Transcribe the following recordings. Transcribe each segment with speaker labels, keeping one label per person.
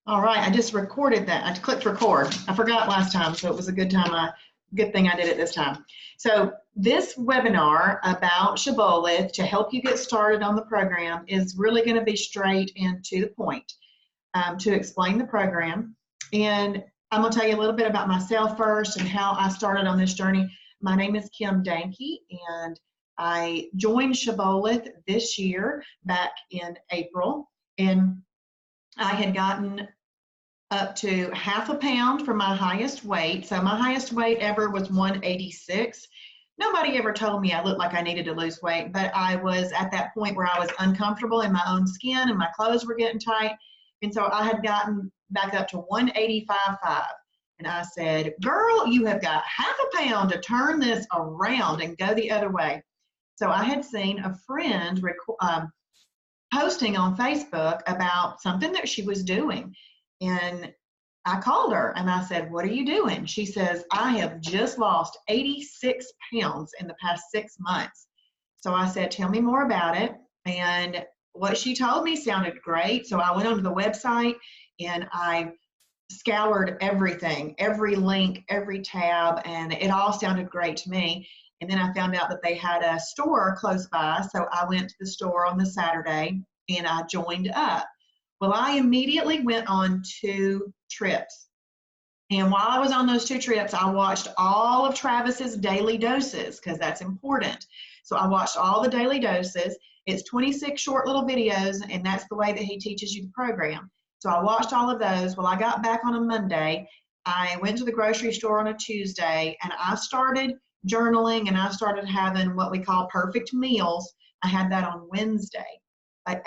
Speaker 1: All right, I just recorded that. I clicked record. I forgot last time, so it was a good thing I did it this time. So this webinar about Shibboleth to help you get started on the program is really going to be straight and to the point to explain the program. And I'm going to tell you a little bit about myself first and how I started on this journey. My name is Kim Danke, and I joined Shibboleth this year back in April, and I had gotten up to ½ a pound for my highest weight. So my highest weight ever was 186. Nobody ever told me I looked like I needed to lose weight, but I was at that point where I was uncomfortable in my own skin and my clothes were getting tight. And so I had gotten back up to 185.5. And I said, girl, you have got ½ a pound to turn this around and go the other way. So I had seen a friend posting on Facebook about something that she was doing. And I called her and I said, what are you doing? She says, I have just lost 86 pounds in the past 6 months. So I said, tell me more about it. And what she told me sounded great. So I went onto the website and I scoured everything, every link, every tab, and it all sounded great to me. And then I found out that they had a store close by. So I went to the store on the Saturday and I joined up. Well, I immediately went on 2 trips. And while I was on those 2 trips, I watched all of Travis's daily doses because that's important. So I watched all the daily doses. It's 26 short little videos, and that's the way that he teaches you the program. So I watched all of those. Well, I got back on a Monday. I went to the grocery store on a Tuesday, and I started journaling, and I started having what we call perfect meals. I had that on Wednesday,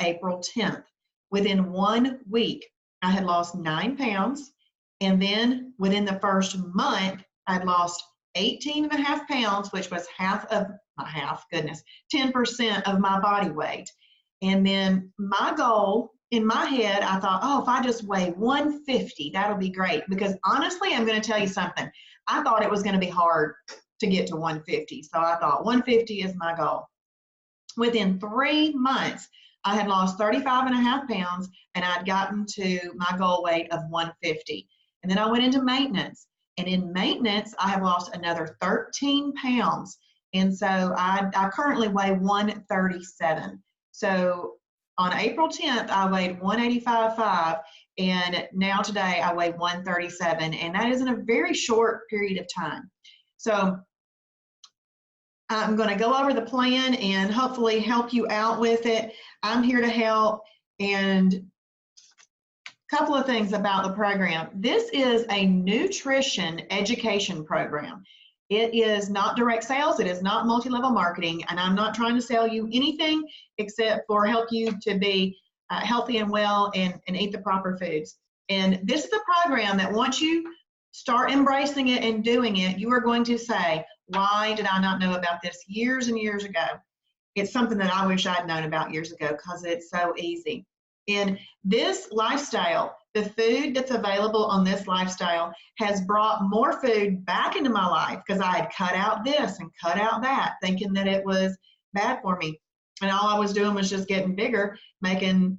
Speaker 1: April 10th. Within 1 week, I had lost 9 pounds. And then within the first month, I'd lost 18.5 pounds, which was 10% of my body weight. And then my goal in my head, I thought, oh, if I just weigh 150, that'll be great. Because honestly, I'm going to tell you something. I thought it was going to be hard to get to 150. So I thought 150 is my goal. Within 3 months, I had lost 35.5 pounds and I'd gotten to my goal weight of 150. And then I went into maintenance. And in maintenance, I have lost another 13 pounds. And so I currently weigh 137. So on April 10th, I weighed 185.5. And now today I weigh 137. And that is in a very short period of time. So I'm going to go over the plan and hopefully help you out with it. I'm here to help. And a couple of things about the program. This is a nutrition education program. It is not direct sales. It is not multi-level marketing. And I'm not trying to sell you anything except for help you to be healthy and well and eat the proper foods. And this is a program that once you start embracing it and doing it, you are going to say, why did I not know about this years and years ago? It's something that I wish I'd known about years ago because it's so easy. In this lifestyle, the food that's available on this lifestyle has brought more food back into my life because I had cut out this and cut out that, thinking that it was bad for me. And all I was doing was just getting bigger, making,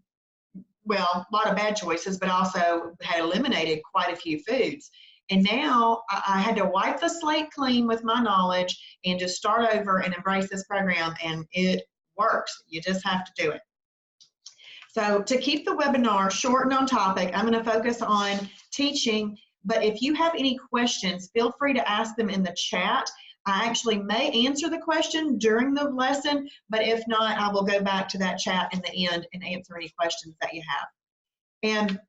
Speaker 1: well, a lot of bad choices, but also had eliminated quite a few foods. And now I had to wipe the slate clean with my knowledge and just start over and embrace this program, and it works. You just have to do it. So to keep the webinar short and on topic, I'm going to focus on teaching, but if you have any questions, feel free to ask them in the chat. I actually may answer the question during the lesson, but if not, I will go back to that chat in the end and answer any questions that you have. And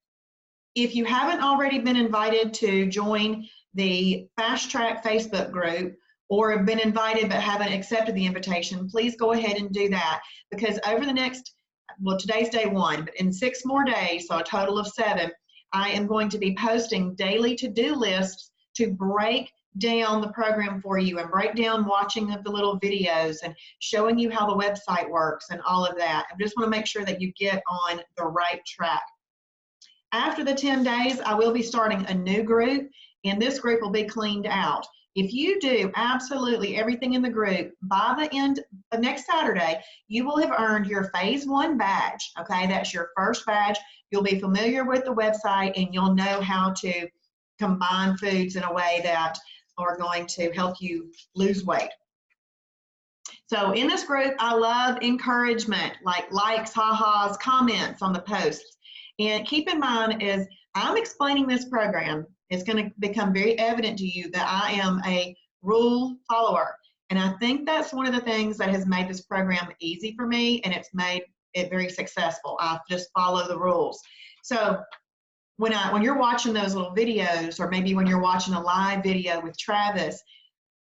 Speaker 1: if you haven't already been invited to join the Fast Track Facebook group or have been invited but haven't accepted the invitation, please go ahead and do that, because over the next, well, today's day 1, but in 6 more days, so a total of 7, I am going to be posting daily to-do lists to break down the program for you and break down watching of the little videos and showing you how the website works and all of that. I just want to make sure that you get on the right track. After the 10 days, I will be starting a new group, and this group will be cleaned out. If you do absolutely everything in the group, by the end of next Saturday, you will have earned your phase 1 badge. Okay, that's your first badge. You'll be familiar with the website and you'll know how to combine foods in a way that are going to help you lose weight. So in this group, I love encouragement, like likes, ha-has, comments on the posts. And keep in mind, as I'm explaining this program, it's going to become very evident to you that I am a rule follower. And I think that's one of the things that has made this program easy for me, and it's made it very successful. I just follow the rules. So when you're watching those little videos, or maybe when you're watching a live video with Travis,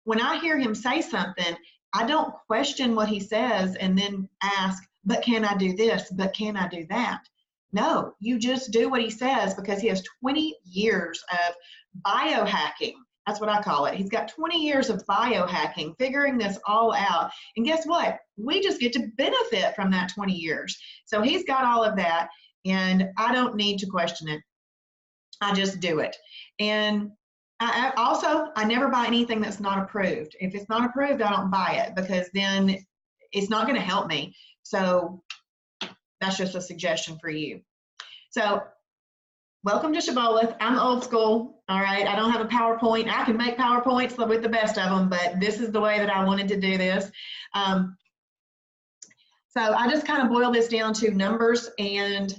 Speaker 1: when I hear him say something, I don't question what he says and then ask, but can I do this? But can I do that? No, you just do what he says, because he has 20 years of biohacking. That's what I call it. He's got 20 years of biohacking, figuring this all out. And guess what? We just get to benefit from that 20 years. So he's got all of that, and I don't need to question it. I just do it. And I never buy anything that's not approved. If it's not approved, I don't buy it, because then it's not going to help me. So that's just a suggestion for you. So welcome to Shibboleth. I'm old school. All right. I don't have a PowerPoint. I can make PowerPoints with the best of them, but this is the way that I wanted to do this. So I just kind of boil this down to numbers. And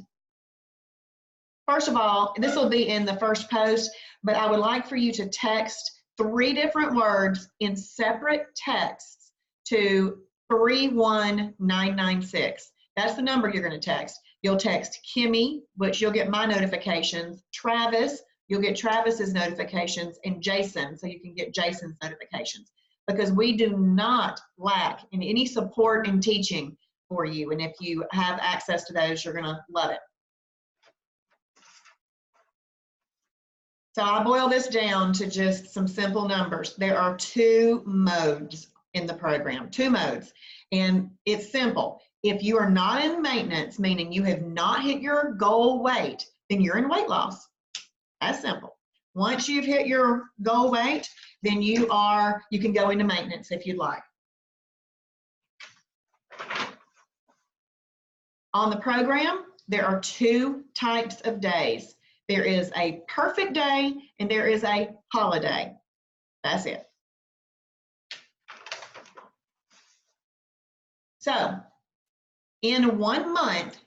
Speaker 1: first of all, this will be in the first post, but I would like for you to text 3 different words in separate texts to 31996. That's the number you're going to text. You'll text Kimmy, which you'll get my notifications, Travis, you'll get Travis's notifications, and Jason, so you can get Jason's notifications, because we do not lack in any support and teaching for you. And if you have access to those, you're going to love it. So I boil this down to just some simple numbers. There are 2 modes in the program, 2 modes, and it's simple. If you are not in maintenance, meaning you have not hit your goal weight, then you're in weight loss. That's simple. Once you've hit your goal weight, then you can go into maintenance if you'd like. On the program, there are 2 types of days. There is a perfect day and there is a holiday. That's it. So, in 1 month,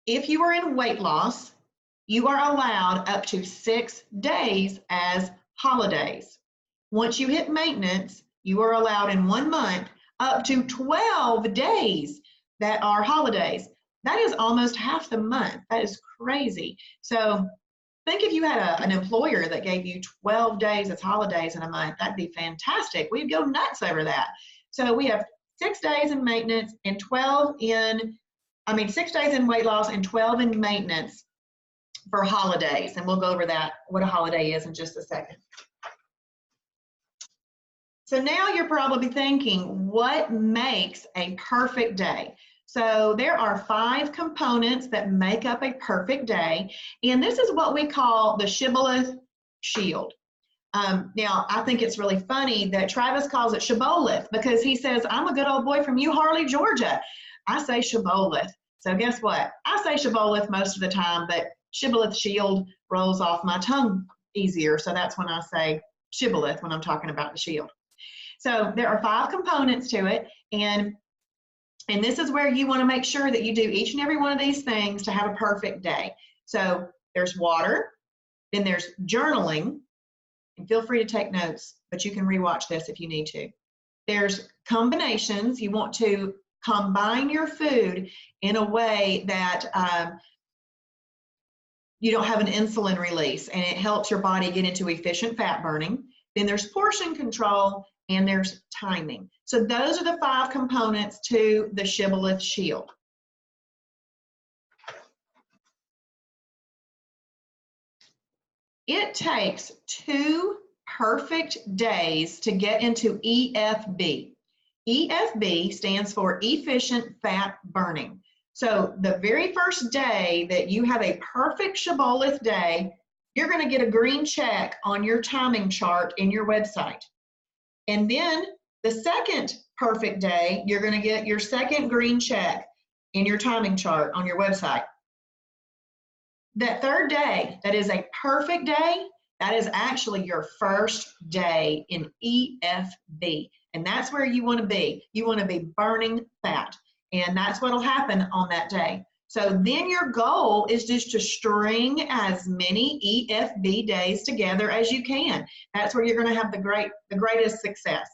Speaker 1: if you are in weight loss, you are allowed up to 6 days as holidays. Once you hit maintenance, you are allowed in 1 month up to 12 days that are holidays. That is almost half the month. That is crazy. So think if you had an employer that gave you 12 days as holidays in a month, that'd be fantastic. We'd go nuts over that. So we have 6 days in maintenance and 6 days in weight loss and 12 in maintenance for holidays. And we'll go over that, what a holiday is, in just a second. So now you're probably thinking, what makes a perfect day? So there are 5 components that make up a perfect day. And this is what we call the Shibboleth shield. Now, I think it's really funny that Travis calls it Shibboleth, because he says, I'm a good old boy from Harley, Georgia. I say Shibboleth. So guess what? I say Shibboleth most of the time, but Shibboleth shield rolls off my tongue easier. So that's when I say Shibboleth when I'm talking about the shield. So there are 5 components to it. And this is where you want to make sure that you do each and every one of these things to have a perfect day. So there's water, then there's journaling, and feel free to take notes, but you can rewatch this if you need to. There's combinations. You want to combine your food in a way that you don't have an insulin release, and it helps your body get into efficient fat burning. Then there's portion control, and there's timing. So those are the 5 components to the Shibboleth shield. It takes 2 perfect days to get into EFB. EFB stands for efficient fat burning. So the very first day that you have a perfect Shibboleth day, you're going to get a green check on your timing chart in your website. And then the second perfect day, you're going to get your second green check in your timing chart on your website. That third day, that is a perfect day, that is actually your first day in EFB. And that's where you want to be. You want to be burning fat. And that's what will happen on that day. So then your goal is just to string as many EFB days together as you can. That's where you're going to have the greatest success.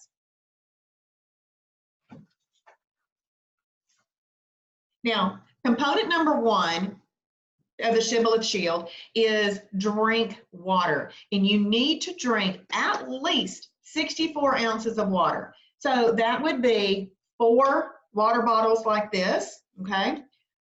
Speaker 1: Now, component number 1 of the Shibboleth Shield is drink water. And you need to drink at least 64 ounces of water. So that would be 4 water bottles like this, okay?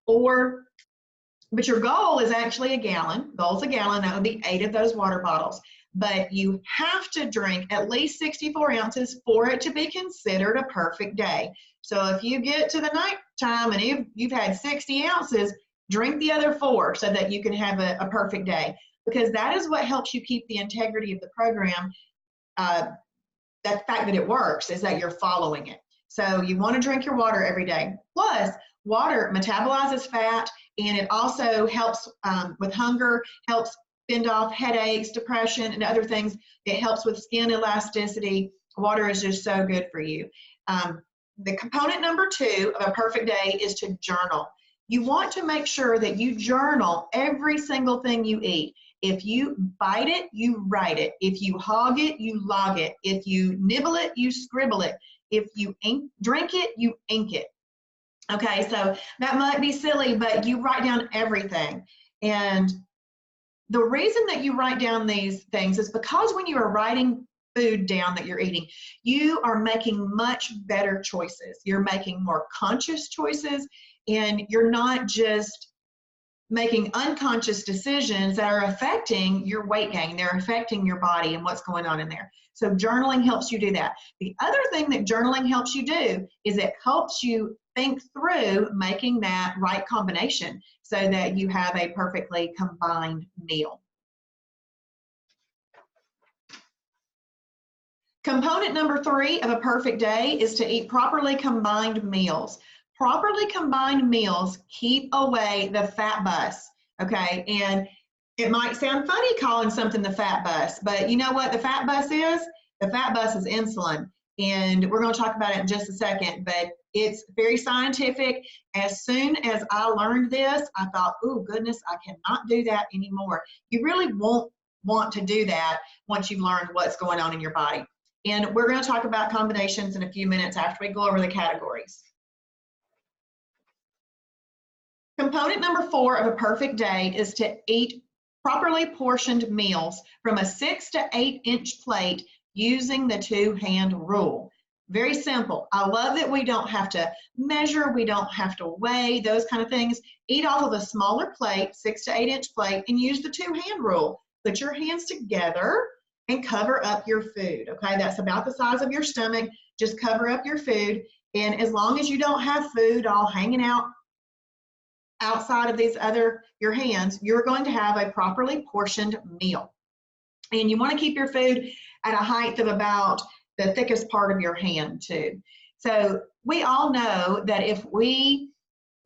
Speaker 1: But your goal is actually a gallon. Goal's a gallon, that would be 8 of those water bottles. But you have to drink at least 64 ounces for it to be considered a perfect day. So if you get to the night time and you've had 60 ounces, drink the other 4 so that you can have a perfect day, because that is what helps you keep the integrity of the program. The fact that it works is that you're following it. So you want to drink your water every day. Plus, water metabolizes fat, and it also helps with hunger, helps fend off headaches, depression, and other things. It helps with skin elasticity. Water is just so good for you. The component number 2 of a perfect day is to journal. You want to make sure that you journal every single thing you eat. If you bite it, you write it. If you hog it, you log it. If you nibble it, you scribble it. If you drink it, you ink it. Okay, so that might be silly, but you write down everything. And the reason that you write down these things is because when you are writing food down that you're eating, you are making much better choices. You're making more conscious choices, and you're not just making unconscious decisions that are affecting your weight gain. They're affecting your body and what's going on in there. So journaling helps you do that. The other thing that journaling helps you do is it helps you think through making that right combination so that you have a perfectly combined meal. Component number 3 of a perfect day is to eat properly combined meals. Properly combined meals keep away the fat bus, okay? And it might sound funny calling something the fat bus, but you know what the fat bus is? The fat bus is insulin. And we're going to talk about it in just a second, but it's very scientific. As soon as I learned this, I thought, oh goodness, I cannot do that anymore. You really won't want to do that once you've learned what's going on in your body. And we're going to talk about combinations in a few minutes after we go over the categories. Component number 4 of a perfect day is to eat properly portioned meals from a 6 to 8 inch plate using the 2-hand rule. Very simple. I love that we don't have to measure, we don't have to weigh, those kind of things. Eat off of a smaller plate, 6 to 8 inch plate, and use the 2-hand rule. Put your hands together and cover up your food, okay? That's about the size of your stomach. Just cover up your food, and as long as you don't have food all hanging out outside of your hands, you're going to have a properly portioned meal. And you want to keep your food at a height of about the thickest part of your hand too. So we all know that if we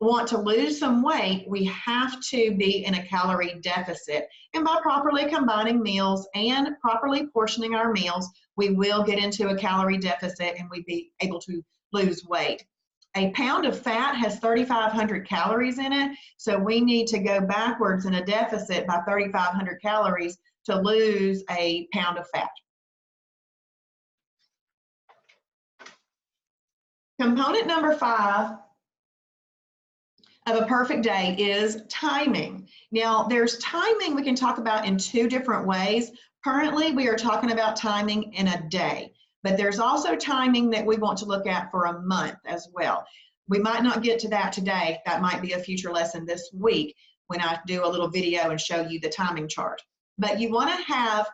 Speaker 1: want to lose some weight, we have to be in a calorie deficit. And by properly combining meals and properly portioning our meals, we will get into a calorie deficit and we'd be able to lose weight. A pound of fat has 3,500 calories in it, so we need to go backwards in a deficit by 3,500 calories to lose a pound of fat. Component number 5 of a perfect day is timing. Now, there's timing we can talk about in 2 different ways. Currently, we are talking about timing in a day, but there's also timing that we want to look at for a month as well. We might not get to that today. That might be a future lesson this week when I do a little video and show you the timing chart. But you want to have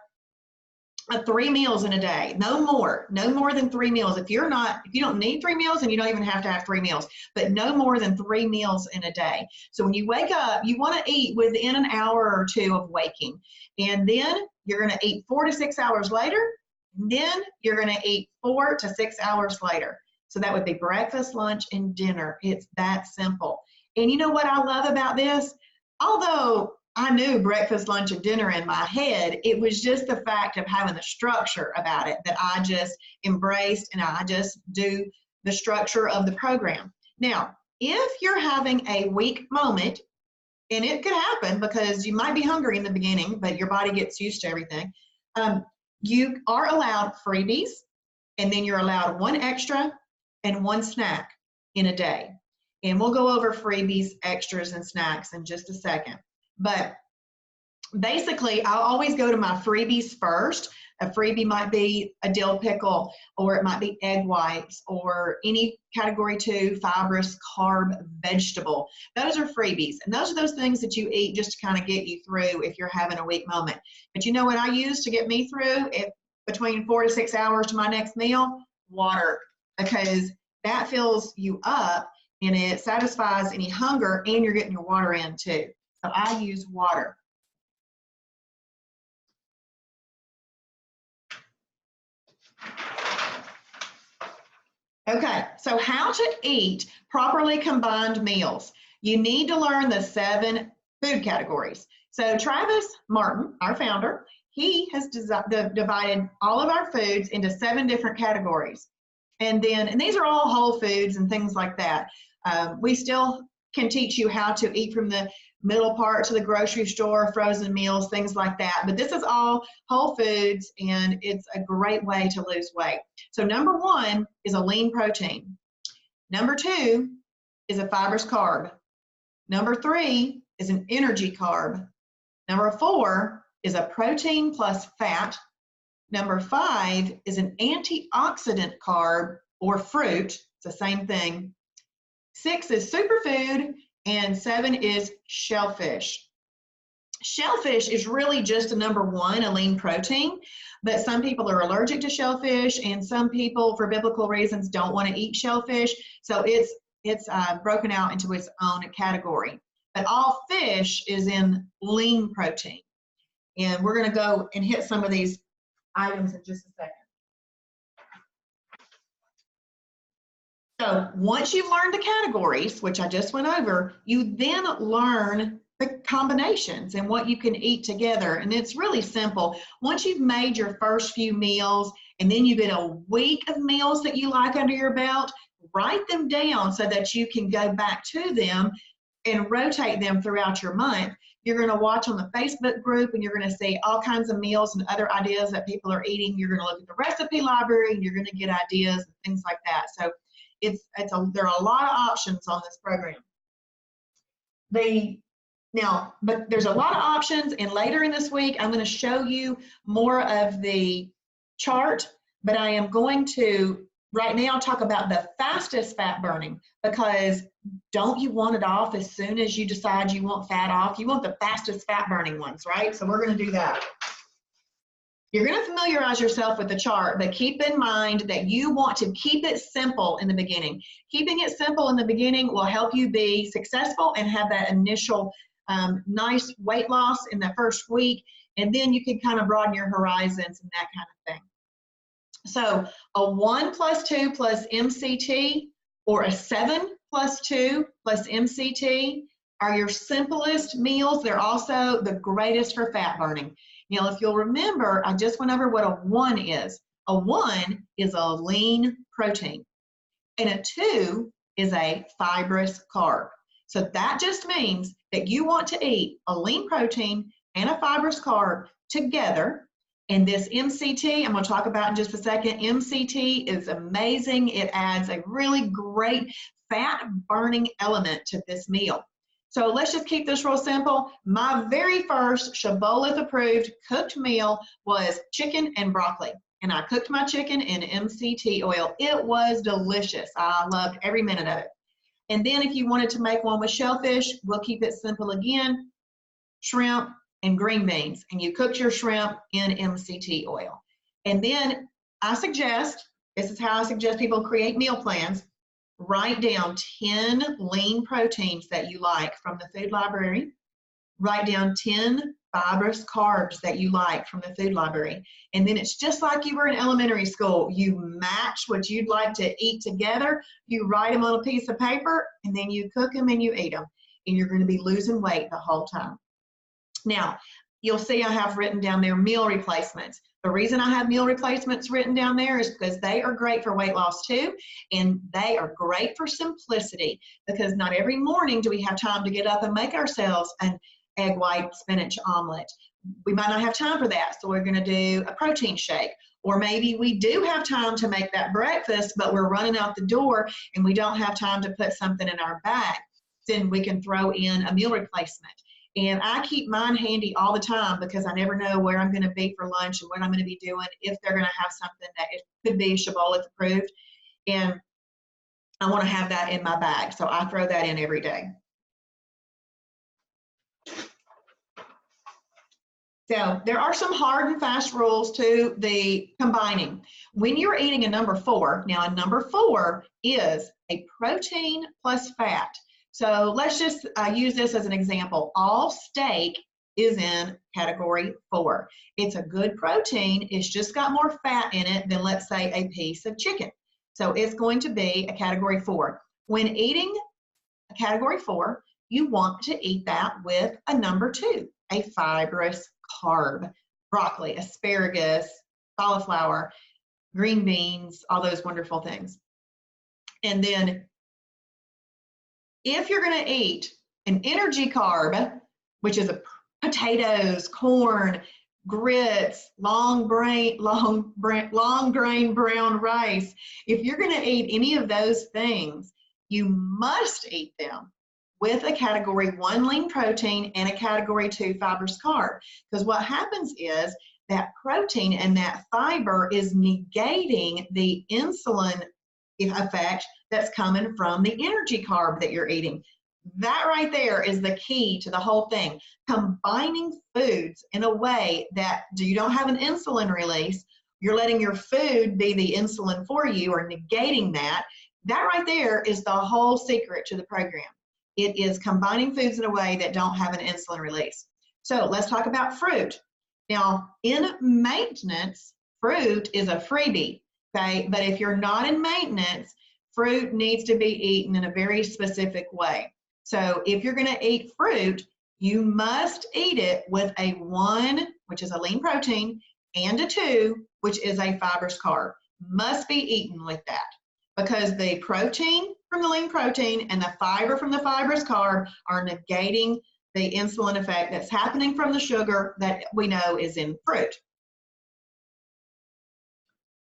Speaker 1: 3 meals in a day, no more than 3 meals. If you don't need 3 meals, and you don't even have to have 3 meals, but no more than 3 meals in a day. So when you wake up, you want to eat within an hour or 2 of waking, and then you're going to eat 4 to 6 hours later, And then you're going to eat 4 to 6 hours later. So that would be breakfast, lunch, and dinner. It's that simple. And you know what I love about this? Although I knew breakfast, lunch, and dinner in my head, it was just the fact of having the structure about it that I just embraced, and I just do the structure of the program. Now, if you're having a weak moment, and it could happen because you might be hungry in the beginning, but your body gets used to everything, you are allowed freebies, and then you're allowed 1 extra and 1 snack in a day. And we'll go over freebies, extras, and snacks in just a second. But basically, I'll always go to my freebies first. A freebie might be a dill pickle, or it might be egg whites, or any category 2 fibrous carb vegetable. Those are freebies, and those are those things that you eat just to kind of get you through if you're having a weak moment. But you know what I use to get me through it between 4 to 6 hours to my next meal? Water, because that fills you up and it satisfies any hunger, and you're getting your water in too. So I use water. Okay, so how to eat properly combined meals. You need to learn the 7 food categories. So Travis Martin, our founder, he has divided all of our foods into 7 different categories. And these are all whole foods and things like that. We still can teach you how to eat from the middle part to the grocery store, frozen meals, things like that. But this is all whole foods, and it's a great way to lose weight. So number 1 is a lean protein. Number 2 is a fibrous carb. Number 3 is an energy carb. Number 4 is a protein plus fat. Number 5 is an antioxidant carb or fruit. It's the same thing. 6 is superfood, and 7 is shellfish. Shellfish is really just a number 1, a lean protein, but some people are allergic to shellfish, and some people, for biblical reasons, don't want to eat shellfish. So it's broken out into its own category. But all fish is in lean protein. And we're going to go and hit some of these items in just a second. So once you've learned the categories, which I just went over, you then learn the combinations and what you can eat together. And it's really simple. Once you've made your first few meals, and then you get a week of meals that you like under your belt, write them down so that you can go back to them and rotate them throughout your month. You're going to watch on the Facebook group, and you're going to see all kinds of meals and other ideas that people are eating. You're going to look at the recipe library, and you're going to get ideas and things like that. So there are a lot of options on this program. But there's a lot of options, and later in this week, I'm going to show you more of the chart, but I am going to right now talk about the fastest fat burning, because don't you want it off as soon as you decide you want fat off? You want the fastest fat burning ones, right? So we're going to do that. You're going to familiarize yourself with the chart, but keep in mind that you want to keep it simple in the beginning. Keeping it simple in the beginning will help you be successful and have that initial nice weight loss in the first week, and then you can kind of broaden your horizons and that kind of thing. So a 1 + 2 + MCT, or a 7 + 2 + MCT are your simplest meals. They're also the greatest for fat burning. Now, if you'll remember, I just went over what a 1 is. A 1 is a lean protein, and a 2 is a fibrous carb. So that just means that you want to eat a lean protein and a fibrous carb together. And this MCT, I'm going to talk about in just a second. MCT is amazing. It adds a really great fat burning element to this meal. So let's just keep this real simple. My very first Shibboleth approved cooked meal was chicken and broccoli. And I cooked my chicken in MCT oil. It was delicious. I loved every minute of it. And then if you wanted to make one with shellfish, we'll keep it simple again. Shrimp and green beans. And you cook your shrimp in MCT oil. And then this is how I suggest people create meal plans. Write down 10 lean proteins that you like from the food library. Write down 10 fibrous carbs that you like from the food library. And then it's just like you were in elementary school. You match what you'd like to eat together, you write them on a piece of paper, and then you cook them and you eat them. And you're going to be losing weight the whole time. Now, you'll see I have written down there meal replacements. The reason I have meal replacements written down there is because they are great for weight loss too, and they are great for simplicity, because not every morning do we have time to get up and make ourselves an egg white spinach omelet. We might not have time for that, so we're going to do a protein shake. Or maybe we do have time to make that breakfast, but we're running out the door and we don't have time to put something in our bag. Then we can throw in a meal replacement. And I keep mine handy all the time because I never know where I'm going to be for lunch and what I'm going to be doing, if they're going to have something that it could be Shibboleth approved. And I want to have that in my bag, so I throw that in every day. So there are some hard and fast rules to the combining. When you're eating a number 4, now a number 4 is a protein plus fat. So let's just use this as an example. All steak is in category 4. It's a good protein. It's just got more fat in it than, let's say, a piece of chicken. So it's going to be a category 4. When eating a category 4, you want to eat that with a number 2, a fibrous carb, broccoli, asparagus, cauliflower, green beans, all those wonderful things. And then if you're going to eat an energy carb, which is potatoes, corn, grits, long grain brown rice, if you're going to eat any of those things, you must eat them with a category 1 lean protein and a category 2 fibrous carb. Because what happens is that protein and that fiber is negating the insulin effect that's coming from the energy carb that you're eating. That right there is the key to the whole thing. Combining foods in a way that you don't have an insulin release, you're letting your food be the insulin for you, or negating that. That right there is the whole secret to the program. It is combining foods in a way that don't have an insulin release. So let's talk about fruit. Now, in maintenance, fruit is a freebie, okay? But if you're not in maintenance, fruit needs to be eaten in a very specific way. So if you're going to eat fruit, you must eat it with a 1, which is a lean protein, and a 2, which is a fibrous carb. Must be eaten with that, because the protein from the lean protein and the fiber from the fibrous carb are negating the insulin effect that's happening from the sugar that we know is in fruit.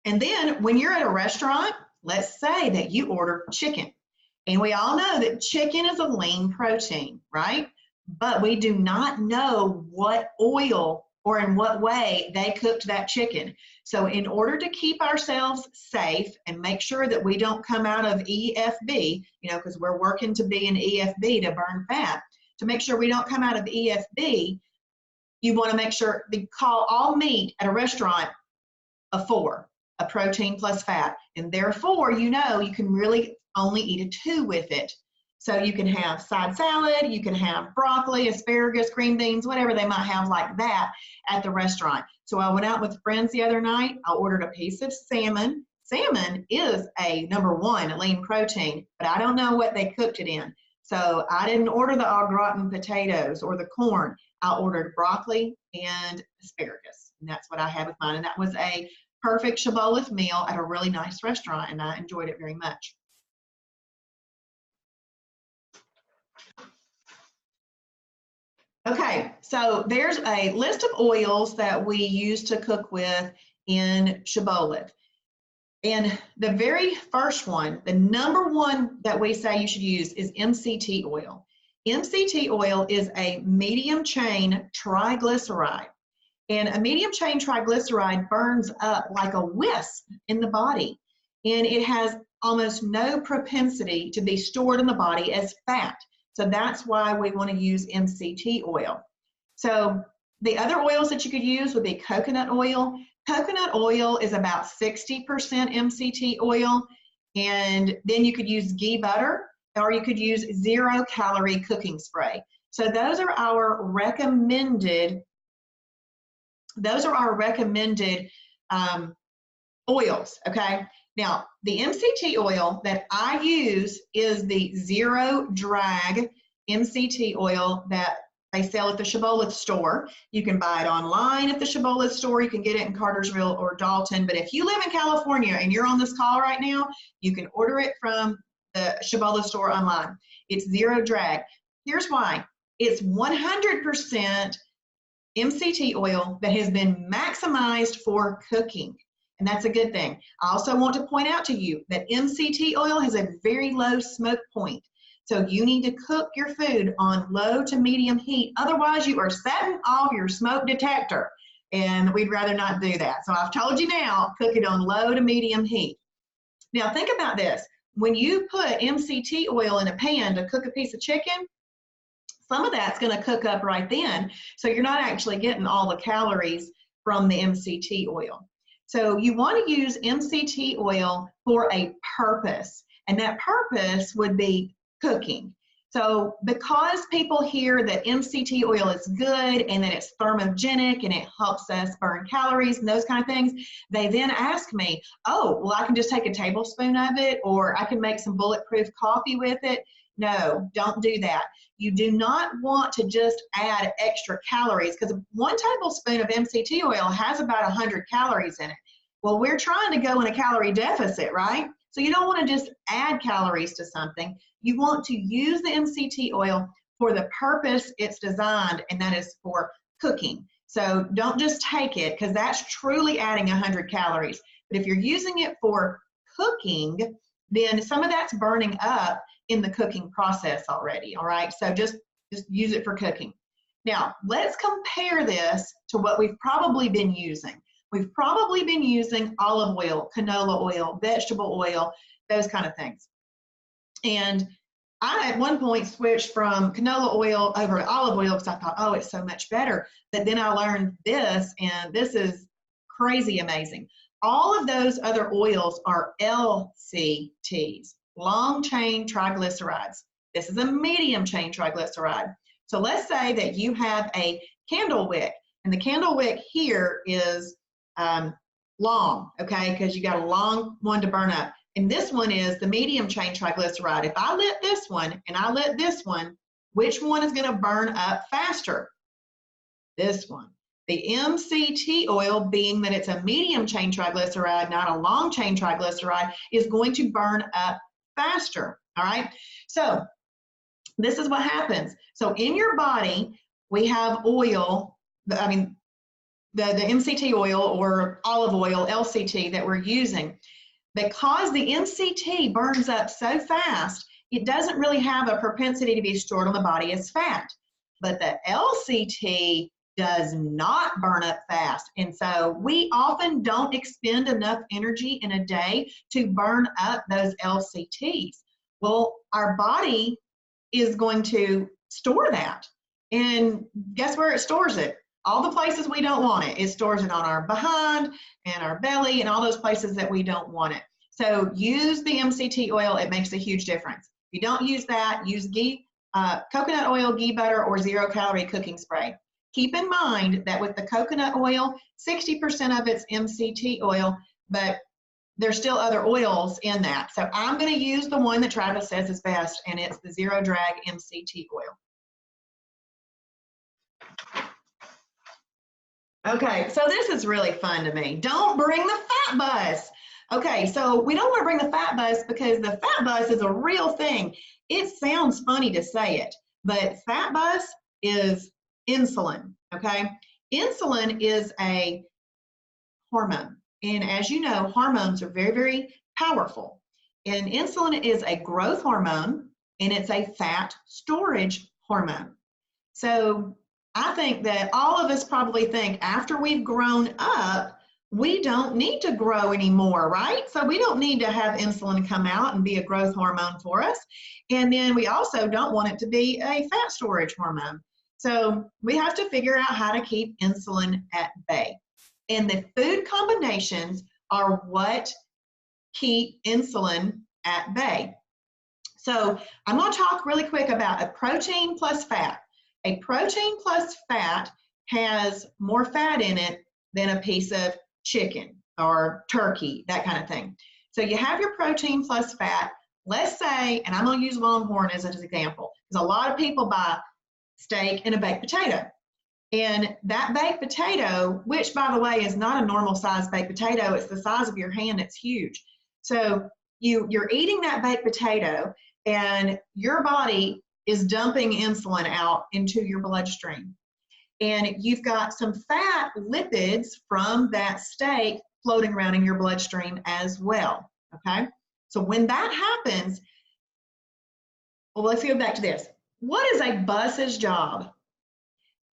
Speaker 1: And then when you're at a restaurant, let's say that you order chicken. And we all know that chicken is a lean protein, right? But we do not know what oil or in what way they cooked that chicken. So in order to keep ourselves safe and make sure that we don't come out of EFB, because we're working to be an EFB to burn fat, to make sure we don't come out of EFB, you want to make sure they call all meat at a restaurant a 4, a protein plus fat. And therefore, you can really only eat a 2 with it. So you can have side salad, you can have broccoli, asparagus, green beans, whatever they might have like that at the restaurant. So I went out with friends the other night. I ordered a piece of salmon. Salmon is a number 1 lean protein, but I don't know what they cooked it in. So I didn't order the au gratin potatoes or the corn. I ordered broccoli and asparagus, and that's what I had with mine. And that was a perfect Shibboleth meal at a really nice restaurant, and I enjoyed it very much. Okay, so there's a list of oils that we use to cook with in Shibboleth. And the very first one, the number 1 that we say you should use, is MCT oil. MCT oil is a medium chain triglyceride. And a medium chain triglyceride burns up like a wisp in the body. And it has almost no propensity to be stored in the body as fat. So that's why we want to use MCT oil. So the other oils that you could use would be coconut oil. Coconut oil is about 60% MCT oil. And then you could use ghee butter, or you could use 0-calorie cooking spray. So those are our recommended Those are our recommended oils, okay? Now, the MCT oil that I use is the zero drag MCT oil that they sell at the Shibboleth store. You can buy it online at the Shibboleth store. You can get it in Cartersville or Dalton. But if you live in California and you're on this call right now, you can order it from the Shibboleth store online. It's zero drag. Here's why. It's 100% MCT oil that has been maximized for cooking. And that's a good thing. I also want to point out to you that MCT oil has a very low smoke point. So you need to cook your food on low to medium heat. Otherwise, you are setting off your smoke detector. And we'd rather not do that. So I've told you now, cook it on low to medium heat. Now think about this. When you put MCT oil in a pan to cook a piece of chicken, some of that's going to cook up right then. So you're not actually getting all the calories from the MCT oil. So you want to use MCT oil for a purpose, and that purpose would be cooking. So because people hear that MCT oil is good and that it's thermogenic and it helps us burn calories and those kind of things, they then ask me, oh, well, I can just take a tablespoon of it, or I can make some bulletproof coffee with it. No, don't do that. You do not want to just add extra calories, because 1 tablespoon of MCT oil has about 100 calories in it. Well, we're trying to go in a calorie deficit, right? So you don't want to just add calories to something. You want to use the MCT oil for the purpose it's designed, and that is for cooking. So don't just take it, because that's truly adding 100 calories. But if you're using it for cooking, then some of that's burning up in the cooking process already, all right? So just use it for cooking. Now, let's compare this to what we've probably been using. We've probably been using olive oil, canola oil, vegetable oil, those kind of things. And I at one point switched from canola oil over to olive oil because I thought, oh, it's so much better. But then I learned this, and this is crazy amazing. All of those other oils are LCTs, long chain triglycerides. This is a medium chain triglyceride. So let's say that you have a candle wick, and the candle wick here is long, okay, because you got a long one to burn up. And this one is the medium chain triglyceride. If I lit this one and I lit this one, which one is going to burn up faster? This one. The MCT oil, being that it's a medium chain triglyceride, not a long chain triglyceride, is going to burn up faster, all right? So this is what happens. So in your body, we have oil, the MCT oil or olive oil, LCT, that we're using. Because the MCT burns up so fast, it doesn't really have a propensity to be stored on the body as fat. But the LCT does not burn up fast. And so we often don't expend enough energy in a day to burn up those LCTs. Well, our body is going to store that. And guess where it stores it? All the places we don't want it. It stores it on our behind and our belly and all those places that we don't want it. So use the MCT oil. It makes a huge difference. If you don't use that, use ghee, coconut oil, ghee butter, or 0-calorie cooking spray. Keep in mind that with the coconut oil, 60% of it's MCT oil, but there's still other oils in that. So I'm going to use the one that Travis says is best, and it's the zero drag MCT oil. Okay, so this is really fun to me. Don't bring the fat bus. Okay, so we don't want to bring the fat bus because the fat bus is a real thing. It sounds funny to say it, but fat bus is insulin, okay? Insulin is a hormone. And as you know, hormones are very, very powerful. And insulin is a growth hormone, and it's a fat storage hormone. So I think that all of us probably think after we've grown up, we don't need to grow anymore, right? So we don't need to have insulin come out and be a growth hormone for us. And then we also don't want it to be a fat storage hormone. So we have to figure out how to keep insulin at bay. And the food combinations are what keep insulin at bay. So I'm going to talk really quick about a protein plus fat. A protein plus fat has more fat in it than a piece of chicken or turkey, that kind of thing. So you have your protein plus fat. Let's say, and I'm going to use Longhorn as an example, because a lot of people buy steak and a baked potato. And that baked potato, which by the way is not a normal size baked potato, it's the size of your hand, it's huge. So you're eating that baked potato and your body is dumping insulin out into your bloodstream. And you've got some fat lipids from that steak floating around in your bloodstream as well, okay? So when that happens, well, let's go back to this. What is a bus's job?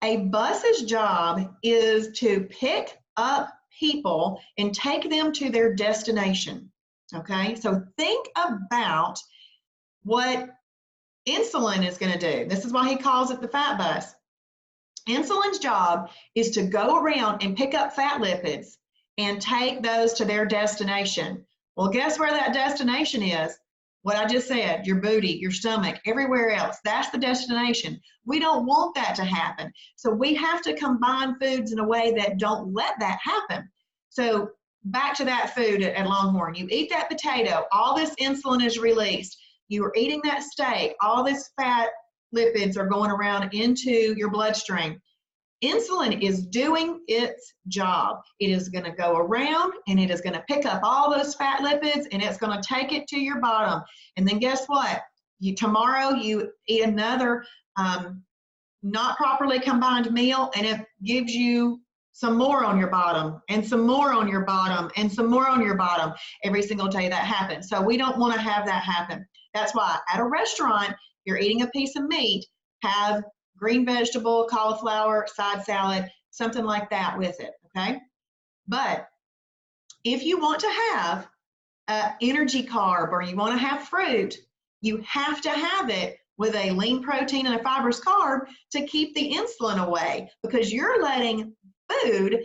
Speaker 1: A bus's job is to pick up people and take them to their destination, okay? So think about what insulin is going to do. This is why he calls it the fat bus. Insulin's job is to go around and pick up fat lipids and take those to their destination. Well, guess where that destination is? What I just said, your booty, your stomach, everywhere else. That's the destination. We don't want that to happen. So we have to combine foods in a way that don't let that happen. So back to that food at Longhorn. You eat that potato, all this insulin is released. You are eating that steak, all this fat lipids are going around into your bloodstream. Insulin is doing its job. It is going to go around and it is going to pick up all those fat lipids and it's going to take it to your bottom. And then guess what? Tomorrow you eat another not properly combined meal and it gives you some more on your bottom and some more on your bottom and some more on your bottom every single day that happens. So we don't want to have that happen. That's why at a restaurant, you're eating a piece of meat, have green vegetable, cauliflower, side salad, something like that with it, okay? But if you want to have an energy carb or you want to have fruit, you have to have it with a lean protein and a fibrous carb to keep the insulin away, because you're letting food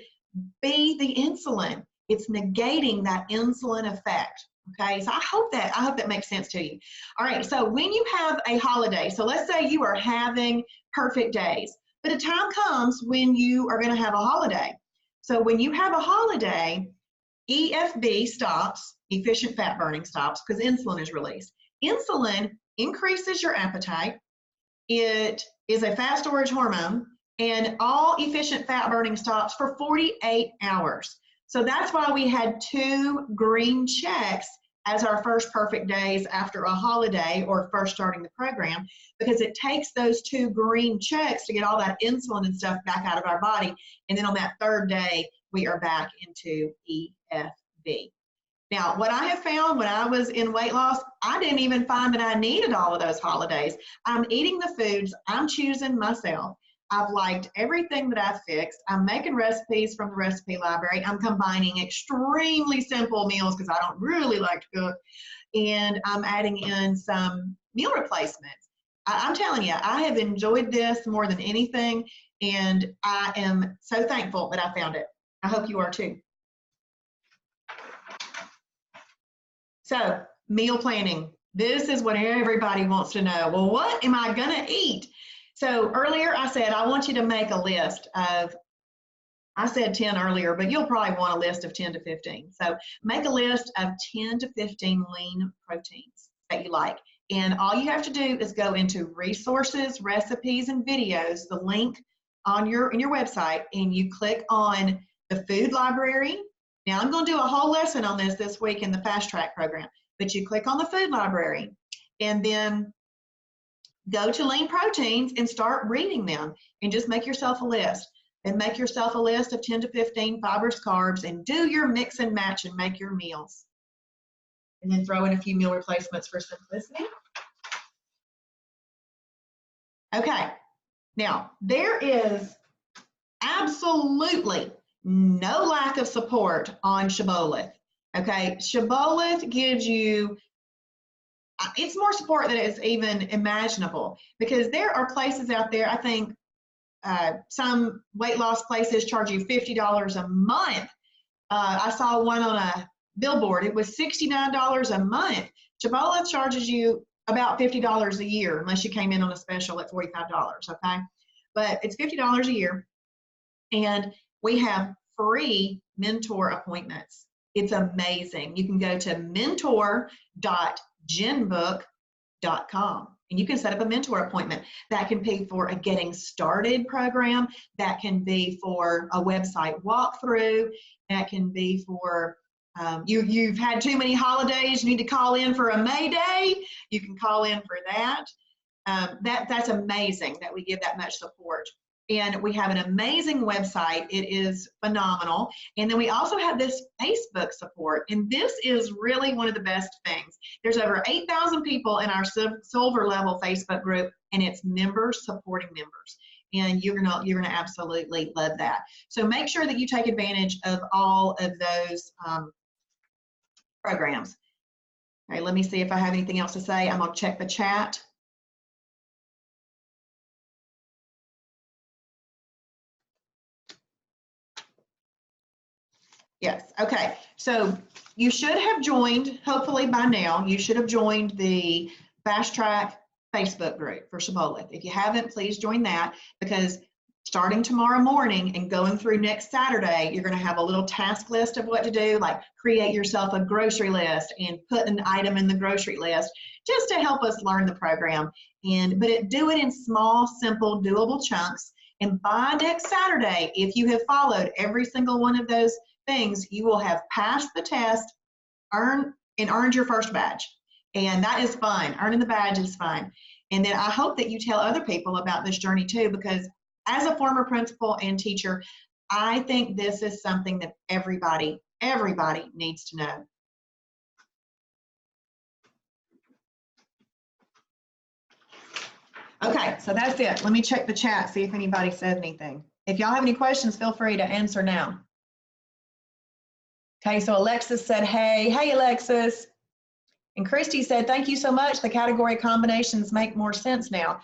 Speaker 1: be the insulin. It's negating that insulin effect. Okay, so I hope that makes sense to you. All right, so when you have a holiday, so let's say you are having perfect days, but a time comes when you are going to have a holiday. So when you have a holiday, EFB stops, efficient fat burning stops, because insulin is released. Insulin increases your appetite. It is a fat storage hormone, and all efficient fat burning stops for 48 hours. So that's why we had 2 green checks as our first perfect days after a holiday or first starting the program, because it takes those 2 green checks to get all that insulin and stuff back out of our body. And then on that 3rd day, we are back into EFB. Now, what I have found when I was in weight loss, I didn't even find that I needed all of those holidays. I'm eating the foods I'm choosing myself. I've liked everything that I've fixed. I'm making recipes from the recipe library. I'm combining extremely simple meals because I don't really like to cook. And I'm adding in some meal replacements. I'm telling you, I have enjoyed this more than anything. And I am so thankful that I found it. I hope you are too. So, meal planning. This is what everybody wants to know. Well, what am I going to eat? So earlier I said I want you to make a list of, I said 10 earlier, but you'll probably want a list of 10 to 15. So make a list of 10 to 15 lean proteins that you like. And all you have to do is go into resources, recipes, and videos, the link on in your website, and you click on the food library. Now I'm going to do a whole lesson on this week in the fast track program, but you click on the food library and then go to lean proteins and start reading them and just make yourself a list. And make yourself a list of 10 to 15 fibrous carbs and do your mix and match and make your meals. And then throw in a few meal replacements for simplicity. Okay, now there is absolutely no lack of support on Shibboleth. Okay, Shibboleth gives you, it's more support than is even imaginable, because there are places out there, I think some weight loss places charge you $50 a month. I saw one on a billboard, it was $69 a month. Shibboleth charges you about $50 a year, unless you came in on a special at $45, okay? But it's $50 a year, and we have free mentor appointments. It's amazing. You can go to mentor.genbook.com and you can set up a mentor appointment. That can be for a getting started program. That can be for a website walkthrough. That can be for you've had too many holidays, you need to call in for a May Day. You can call in for that. That's amazing that we give that much support. And we have an amazing website. It is phenomenal. And then we also have this Facebook support. And this is really one of the best things. There's over 8,000 people in our silver level Facebook group, and it's members supporting members. And you're gonna absolutely love that. So make sure that you take advantage of all of those programs. Okay, let me see if I have anything else to say. I'm gonna check the chat. Yes, okay. So you should have joined, hopefully by now, you should have joined the Fast Track Facebook group for Shibboleth. If you haven't, please join that, because starting tomorrow morning and going through next Saturday, you're going to have a little task list of what to do, like create yourself a grocery list and put an item in the grocery list just to help us learn the program. But do it in small, simple, doable chunks. And by next Saturday, if you have followed every single one of those things, you will have passed the test, earned your first badge. And that is fun. Earning the badge is fun. And then I hope that you tell other people about this journey too, because as a former principal and teacher, I think this is something that everybody needs to know. Okay, so that's it. Let me check the chat, see if anybody said anything. If y'all have any questions, feel free to answer now. Okay, so Alexis said, hey Alexis. And Christy said, thank you so much. The category combinations make more sense now.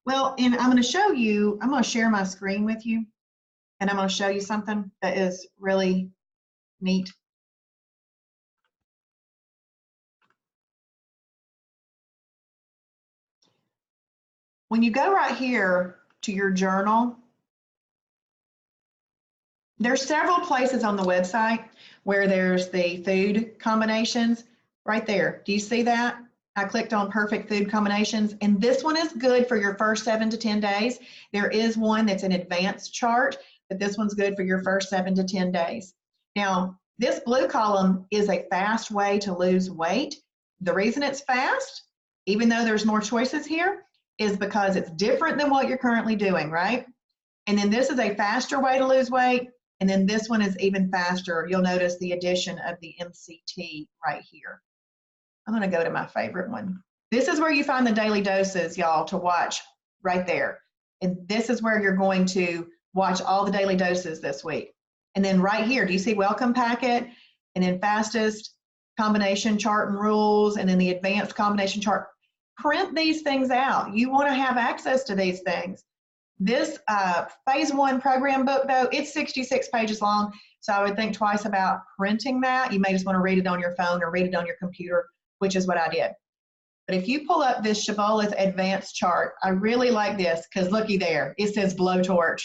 Speaker 1: Well, and I'm going to show you, I'm going to share my screen with you, and I'm going to show you something that is really neat. When you go right here to your journal, there's several places on the website where there's the food combinations right there. Do you see that? I clicked on perfect food combinations, and this one is good for your first 7 to 10 days. There is one that's an advanced chart, but this one's good for your first 7 to 10 days. Now, this blue column is a fast way to lose weight. The reason it's fast, even though there's more choices here, is because it's different than what you're currently doing, right? And then this is a faster way to lose weight. And then this one is even faster. You'll notice the addition of the MCT right here. I'm going to go to my favorite one. This is where you find the daily doses, y'all, to watch right there. And this is where you're going to watch all the daily doses this week. And then right here, do you see welcome packet? And then fastest combination chart and rules, and then the advanced combination chart. Print these things out. You want to have access to these things. This phase 1 program book, though, it's 66 pages long, so I would think twice about printing that. You may just want to read it on your phone or read it on your computer, which is what I did. But if you pull up this Shibboleth advanced chart, I really like this because looky there, it says blowtorch,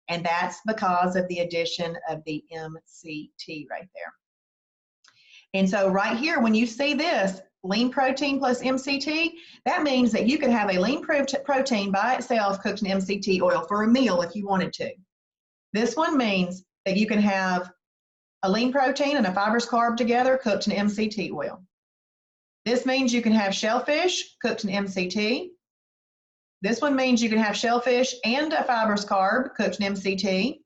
Speaker 1: and that's because of the addition of the MCT right there. And so right here, when you see this, lean protein plus MCT, that means that you could have a lean protein by itself cooked in MCT oil for a meal if you wanted to. This one means that you can have a lean protein and a fibrous carb together cooked in MCT oil. This means you can have shellfish cooked in MCT. This one means you can have shellfish and a fibrous carb cooked in MCT.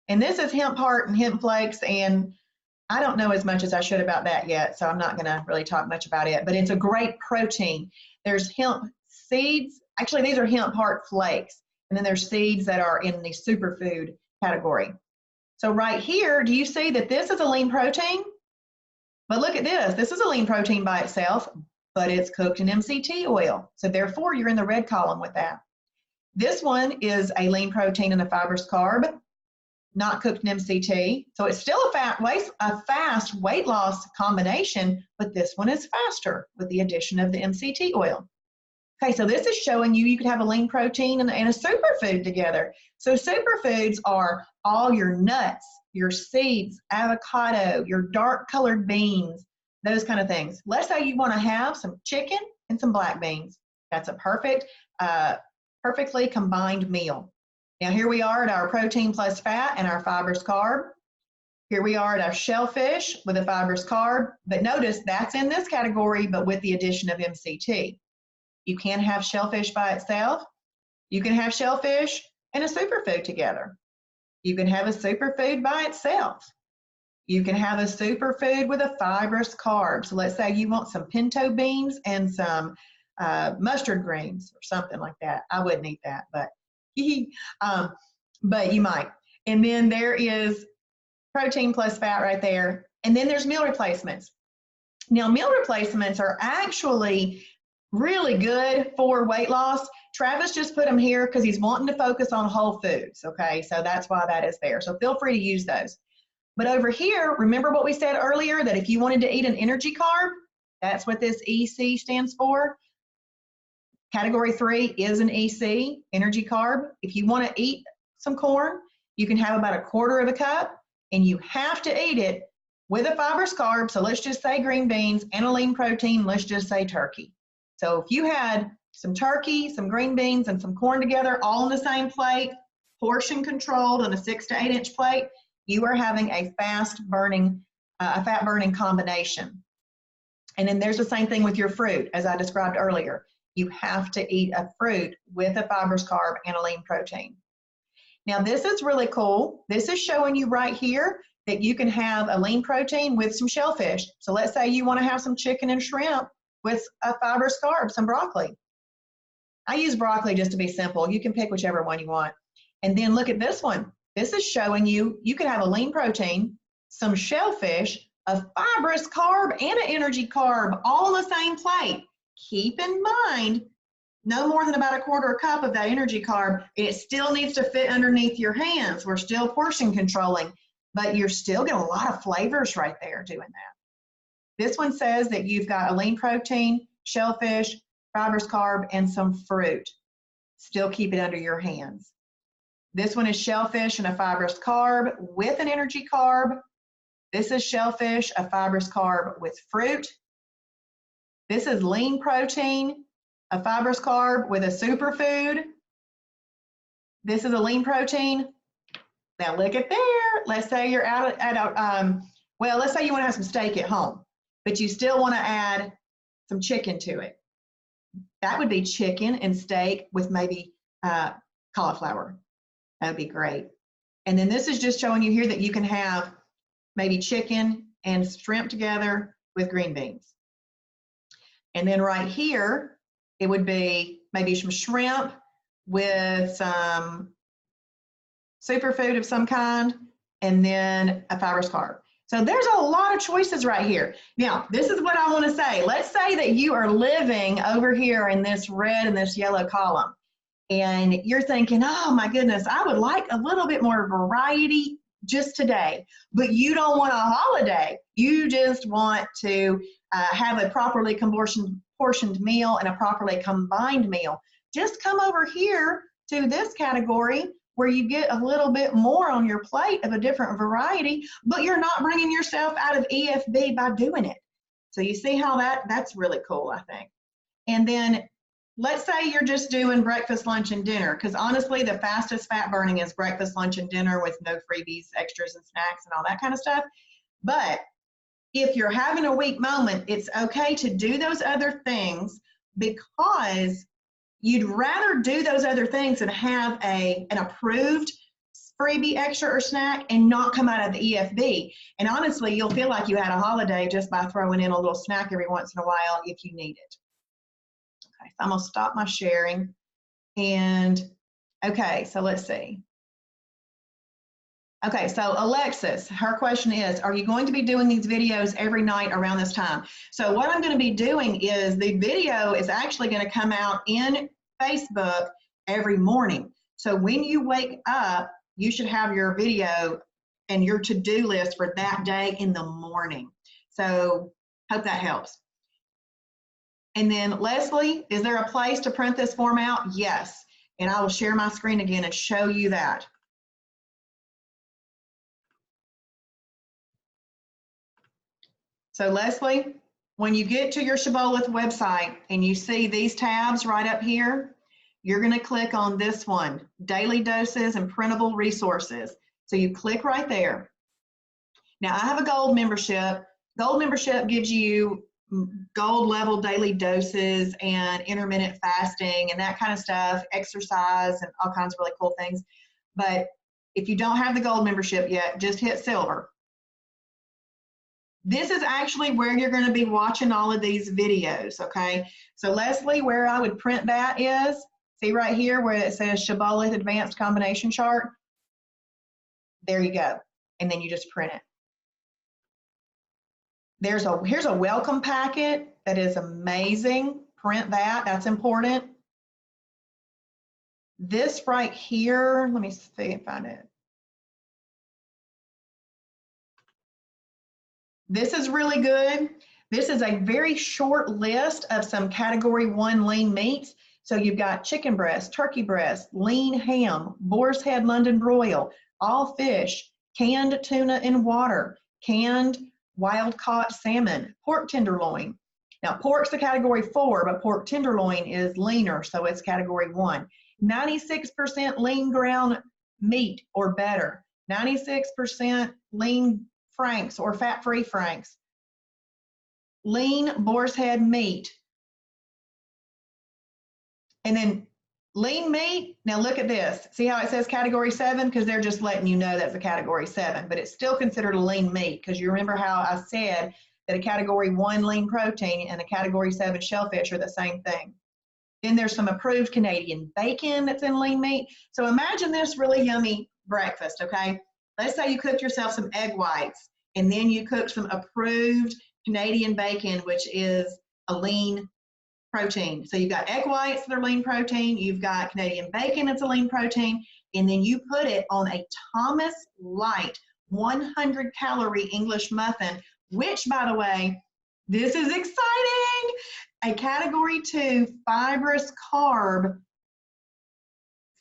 Speaker 1: And this is hemp heart and hemp flakes, and I don't know as much as I should about that yet, so I'm not going to really talk much about it, but it's a great protein. There's hemp seeds. Actually, these are hemp heart flakes, and then there's seeds that are in the superfood category. So right here, do you see that this is a lean protein? But look at this. This is a lean protein by itself, but it's cooked in MCT oil. So therefore, you're in the red column with that. This one is a lean protein and a fibrous carb, not cooked in MCT. So it's still a fast weight loss combination, but this one is faster with the addition of the MCT oil. Okay, so this is showing you could have a lean protein and a superfood together. So superfoods are all your nuts, your seeds, avocado, your dark colored beans, those kind of things. Let's say you want to have some chicken and some black beans. That's a perfectly combined meal. Now here we are at our protein plus fat and our fibrous carb. Here we are at our shellfish with a fibrous carb, but notice that's in this category, but with the addition of MCT. You can have shellfish by itself. You can have shellfish and a superfood together. You can have a superfood by itself. You can have a superfood with a fibrous carb. So let's say you want some pinto beans and some mustard greens or something like that. I wouldn't eat that, but you might. And then there is protein plus fat right there. And then there's meal replacements. Now, meal replacements are actually really good for weight loss. Travis just put them here because he's wanting to focus on whole foods, okay? So that's why that is there. So feel free to use those. But over here, remember what we said earlier, that if you wanted to eat an energy carb, that's what this EC stands for. Category 3 is an EC, energy carb. If you want to eat some corn, you can have about 1/4 of a cup, and you have to eat it with a fibrous carb. So let's just say green beans and a lean protein, let's just say turkey. So if you had some turkey, some green beans, and some corn together, all on the same plate, portion controlled on a 6 to 8 inch plate, you are having a fat burning combination. And then there's the same thing with your fruit, as I described earlier. You have to eat a fruit with a fibrous carb and a lean protein. Now this is really cool. This is showing you right here that you can have a lean protein with some shellfish. So let's say you want to have some chicken and shrimp with a fibrous carb, some broccoli. I use broccoli just to be simple. You can pick whichever one you want. And then look at this one. This is showing you can have a lean protein, some shellfish, a fibrous carb, and an energy carb all on the same plate. Keep in mind, no more than about 1/4 cup of that energy carb. It still needs to fit underneath your hands. We're still portion controlling, but you're still getting a lot of flavors right there doing that. This one says that you've got a lean protein, shellfish, fibrous carb, and some fruit. Still keep it under your hands. This one is shellfish and a fibrous carb with an energy carb. This is shellfish, a fibrous carb with fruit. This is lean protein, a fibrous carb with a superfood. This is a lean protein. Now look at there. Let's say you're out at well, let's say you want to have some steak at home, but you still want to add some chicken to it. That would be chicken and steak with maybe cauliflower. That would be great. And then this is just showing you here that you can have maybe chicken and shrimp together with green beans. And then right here, it would be maybe some shrimp with some superfood of some kind, and then a fibrous carb. So there's a lot of choices right here. Now, this is what I want to say. Let's say that you are living over here in this red and this yellow column, and you're thinking, oh my goodness, I would like a little bit more variety just today, but you don't want a holiday. You just want to have a properly portioned meal and a properly combined meal. Just come over here to this category where you get a little bit more on your plate of a different variety, but you're not bringing yourself out of EFB by doing it. So you see how that's really cool, I think. And then let's say you're just doing breakfast, lunch, and dinner, because honestly, the fastest fat burning is breakfast, lunch, and dinner with no freebies, extras, and snacks, and all that kind of stuff. But if you're having a weak moment, it's okay to do those other things, because you'd rather do those other things and have an approved freebie, extra, or snack and not come out of the EFB. And honestly, you'll feel like you had a holiday just by throwing in a little snack every once in a while if you need it. Okay, so I'm gonna stop my sharing. And okay, so let's see. Okay, so Alexis, her question is, are you going to be doing these videos every night around this time? So what I'm going to be doing is the video is actually going to come out in Facebook every morning. So when you wake up, you should have your video and your to-do list for that day in the morning. So hope that helps. And then Leslie, is there a place to print this form out? Yes, and I will share my screen again and show you that. So Leslie, when you get to your Shibboleth website and you see these tabs right up here, you're going to click on this one, Daily Doses and Printable Resources. So you click right there. Now I have a gold membership. Gold membership gives you gold level daily doses and intermittent fasting and that kind of stuff, exercise and all kinds of really cool things. But if you don't have the gold membership yet, just hit silver. This is actually where you're going to be watching all of these videos, okay? So Leslie, where I would print that is, see right here where it says Shibboleth Advanced Combination Chart? There you go. And then you just print it. Here's a welcome packet that is amazing. Print that, that's important. This right here, let me see if I find it. This is really good. This is a very short list of some category 1 lean meats. So you've got chicken breast, turkey breast, lean ham, boar's head London broil, all fish, canned tuna in water, canned wild caught salmon, pork tenderloin. Now pork's a category 4, but pork tenderloin is leaner, so it's category 1. 96% lean ground meat or better, 96% lean franks or fat-free franks, lean boar's head meat. And then lean meat, now look at this. See how it says category 7? Because they're just letting you know that's a category 7, but it's still considered a lean meat because you remember how I said that a category 1 lean protein and a category 7 shellfish are the same thing. Then there's some approved Canadian bacon that's in lean meat. So imagine this really yummy breakfast, okay? Let's say you cooked yourself some egg whites and then you cook some approved Canadian bacon, which is a lean protein. So you've got egg whites that are lean protein, you've got Canadian bacon that's a lean protein, and then you put it on a Thomas Light 100 calorie English muffin, which by the way, this is exciting, a category 2 fibrous carb.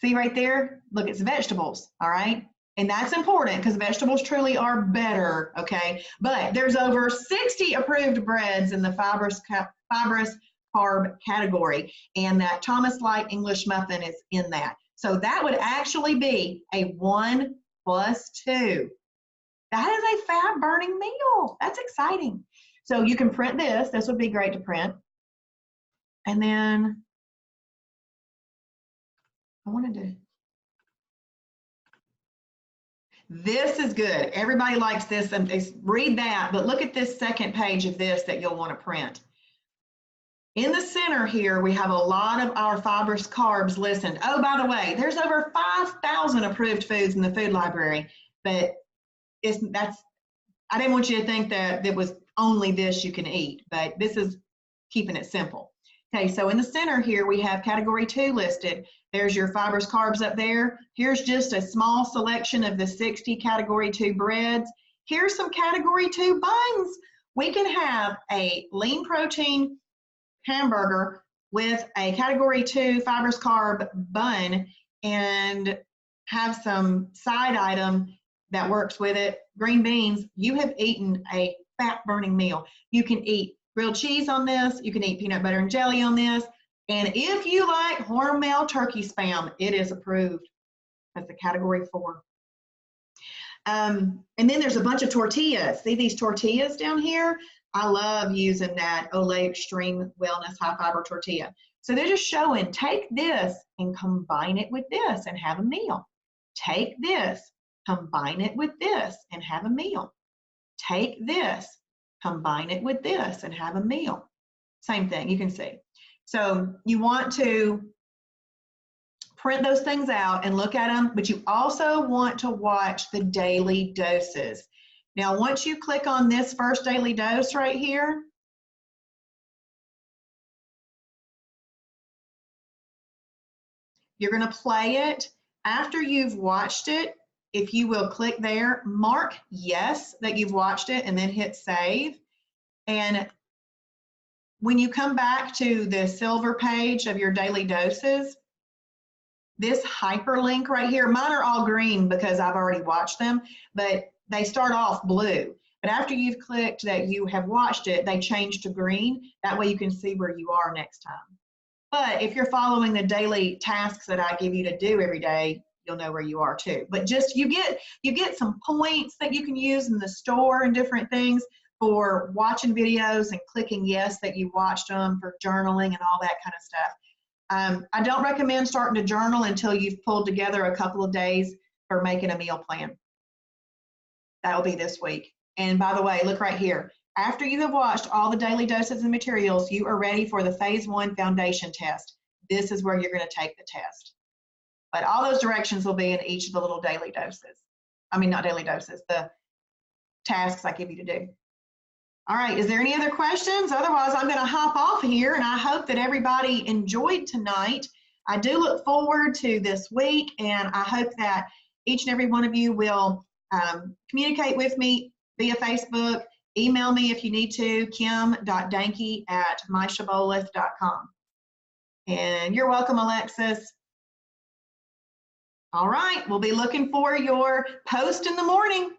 Speaker 1: See right there? Look, it's vegetables, all right? And that's important because vegetables truly are better, okay? But there's over 60 approved breads in the fibrous carb category, and that Thomas Light English muffin is in that. So that would actually be a 1 + 2. That is a fat burning meal. That's exciting. So you can print this. This would be great to print. And then I wanted to, this is good. Everybody likes this and read that, but look at this second page of this that you'll want to print. In the center here, we have a lot of our fibrous carbs listed. Oh, by the way, there's over 5,000 approved foods in the food library, but I didn't want you to think that it was only this you can eat, but this is keeping it simple. Okay, so in the center here, we have category 2 listed. There's your fibrous carbs up there. Here's just a small selection of the 60 category 2 breads. Here's some category 2 buns. We can have a lean protein hamburger with a category 2 fibrous carb bun and have some side item that works with it. Green beans. You have eaten a fat burning meal. You can eat grilled cheese on this. You can eat peanut butter and jelly on this. And if you like Hormel turkey spam, it is approved as a category 4. And then there's a bunch of tortillas. See these tortillas down here? I love using that Olay Extreme Wellness High Fiber Tortilla. So they're just showing, take this and combine it with this and have a meal. Take this, combine it with this and have a meal. Take this, combine it with this and have a meal. Same thing, you can see. So you want to print those things out and look at them, but you also want to watch the daily doses. Now, once you click on this first daily dose right here, you're going to play it. After you've watched it, if you will click there, mark yes that you've watched it and then hit save. And when you come back to the silver page of your daily doses, this hyperlink right here, mine are all green because I've already watched them, but they start off blue. But after you've clicked that you have watched it, they change to green. That way you can see where you are next time. But if you're following the daily tasks that I give you to do every day, you'll know where you are too. But just you get some points that you can use in the store and different things for watching videos and clicking yes that you watched them, for journaling and all that kind of stuff. I don't recommend starting to journal until you've pulled together a couple of days for making a meal plan. That'll be this week. And by the way, look right here. After you have watched all the daily doses and materials, you are ready for the phase 1 foundation test. This is where you're going to take the test. But all those directions will be in each of the little daily doses. I mean, not daily doses, the tasks I give you to do. All right, is there any other questions? Otherwise, I'm going to hop off here, and I hope that everybody enjoyed tonight. I do look forward to this week, and I hope that each and every one of you will communicate with me via Facebook. Email me if you need to, kim.danke@myshibboleth.com. And you're welcome, Alexis. All right, we'll be looking for your post in the morning.